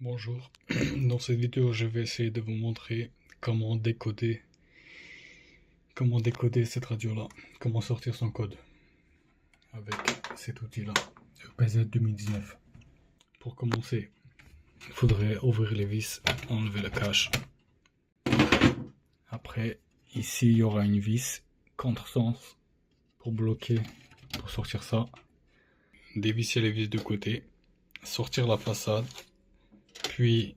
Bonjour, dans cette vidéo je vais essayer de vous montrer comment décoder cette radio là, comment sortir son code avec cet outil là, EPZ 2019. Pour commencer, il faudrait ouvrir les vis, enlever le cache. Après, ici il y aura une vis contresens pour bloquer, pour sortir ça. Dévisser les vis de côté, sortir la façade, puis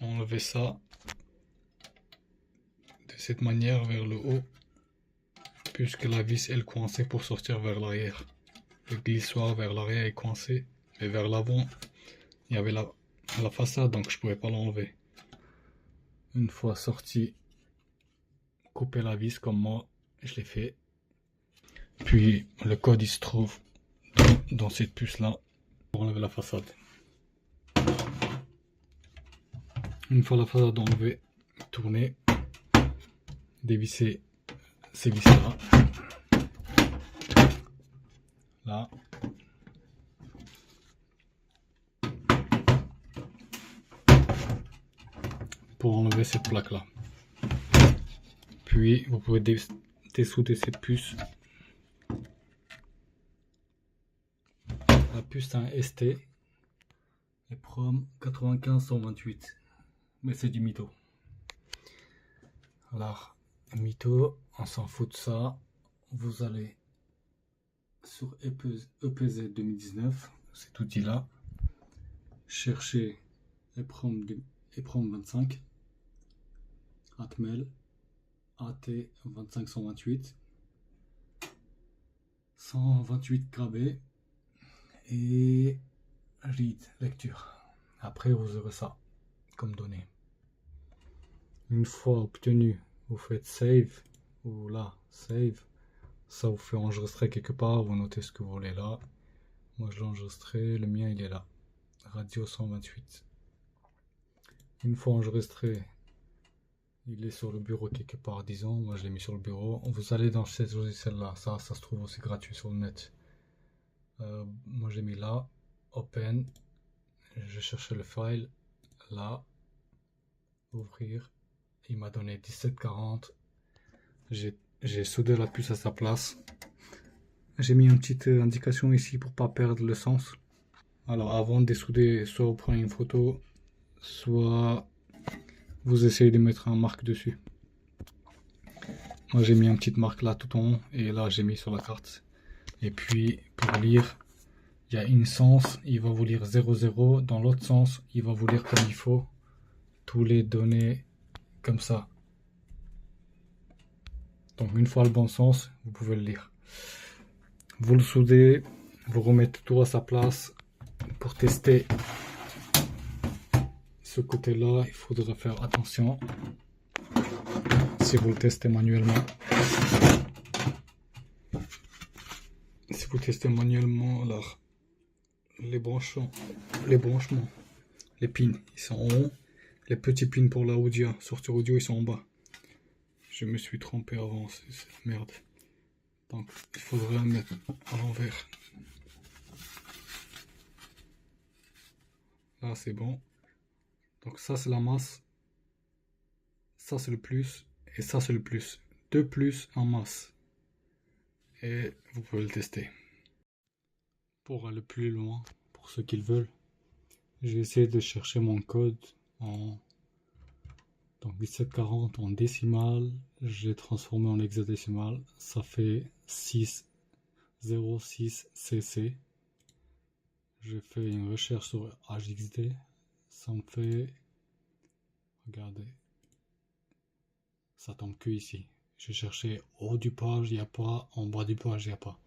enlever ça de cette manière vers le haut, puisque la vis est coincée pour sortir vers l'arrière. Le glissoir vers l'arrière est coincé, mais vers l'avant il y avait la façade, donc je pouvais pas l'enlever. Une fois sorti, couper la vis comme moi je l'ai fait. Puis le code il se trouve dans cette puce là pour enlever la façade. Une fois la façade enlevée, tourner, dévisser ces vis là, pour enlever cette plaque là. Puis vous pouvez dessouder cette puce. La puce c'est un ST EPROM 95-128, mais c'est du mytho. Alors mytho, on s'en fout de ça. Vous allez sur EPZ 2019, cet outil là, cherchez EPROM 25 Atmel AT 25-128 128 KB et read lecture. Après vous aurez ça comme données. Une fois obtenu, vous faites save, ou là save, ça vous fait enregistrer quelque part, vous notez ce que vous voulez là. Moi je l'ai enregistré, le mien il est là, radio 128. Une fois enregistré, il est sur le bureau quelque part, disons, moi je l'ai mis sur le bureau. Vous allez dans cette logiciel là, ça se trouve aussi gratuit sur le net. Moi j'ai mis là, open, je cherchais le file, là, ouvrir, il m'a donné 1740, j'ai soudé la puce à sa place. J'ai mis une petite indication ici pour pas perdre le sens. Alors avant de dessouder, soit vous prenez une photo, soit vous essayez de mettre un marque dessus. Moi j'ai mis une petite marque là tout en haut, et là j'ai mis sur la carte. Et puis pour lire, il y a une sens, il va vous lire 00, dans l'autre sens il va vous lire comme il faut, tous les données comme ça. Donc une fois le bon sens, vous pouvez le lire. Vous le soudez, vous remettez tout à sa place. Pour tester ce côté là, il faudra faire attention si vous le testez manuellement. Si vous testez manuellement, alors les branchements, les pins ils sont en haut, les petits pins pour la audio, sortie audio ils sont en bas. Je me suis trompé avant, c'est la merde. Donc il faudrait la mettre à l'envers. Là c'est bon. Donc ça c'est la masse, ça c'est le plus, et ça c'est le plus. Deux plus en masse. Et vous pouvez le tester. Pour aller plus loin, pour ceux qui le veulent, je vais essayer de chercher mon code en donc 1740 en décimale, j'ai transformé en hexadécimal, ça fait 606 cc. J'ai fait une recherche sur HXD, ça me fait, regardez, ça tombe que ici. J'ai cherché au haut du page, il n'y a pas, en bas du page, il n'y a pas.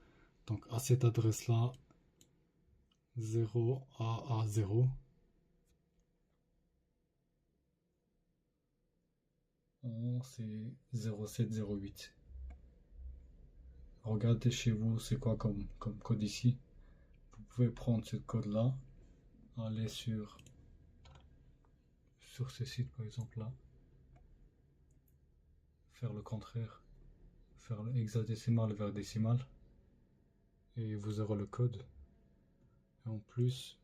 Donc à cette adresse là, 0AA0, c'est 0708. Regardez chez vous c'est quoi comme code ici. Vous pouvez prendre ce code là, aller sur ce site par exemple là, faire le contraire, faire le hexadécimal vers décimal, et vous aurez le code. Et en plus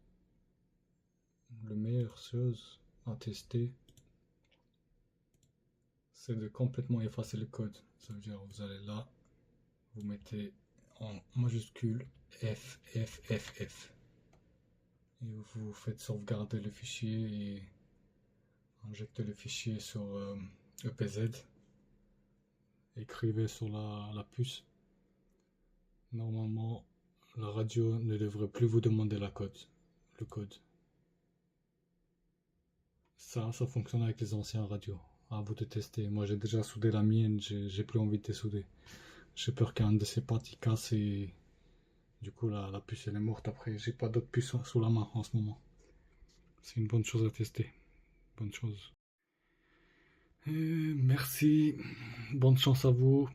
la meilleure chose à tester, c'est de complètement effacer le code. Ça veut dire vous allez là, vous mettez en majuscule F, F, F, F. Et vous faites sauvegarder le fichier et injectez le fichier sur EPZ. Écrivez sur la puce. Normalement, la radio ne devrait plus vous demander le code. Ça fonctionne avec les anciens radios. À vous de tester. Moi j'ai déjà soudé la mienne, j'ai plus envie de les souder. J'ai peur qu'un de ces parties casse et du coup la puce elle est morte après. J'ai pas d'autres puces sous la main en ce moment. C'est une bonne chose à tester. Bonne chose. Merci. Bonne chance à vous.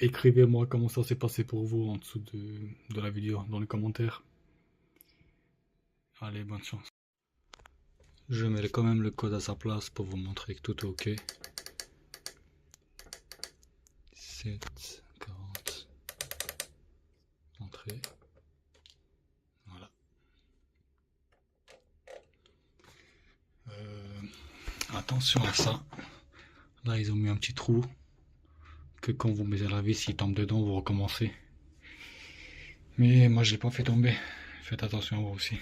Écrivez-moi comment ça s'est passé pour vous en dessous de la vidéo dans les commentaires. Allez, bonne chance. Je mets quand même le code à sa place pour vous montrer que tout est ok. 7, 40. Entrée. Voilà. Attention à ça. Là, ils ont mis un petit trou. Que quand vous mettez la vis, s'il tombe dedans, vous recommencez. Mais moi, je l'ai pas fait tomber. Faites attention à vous aussi.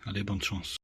Allez, bonne chance.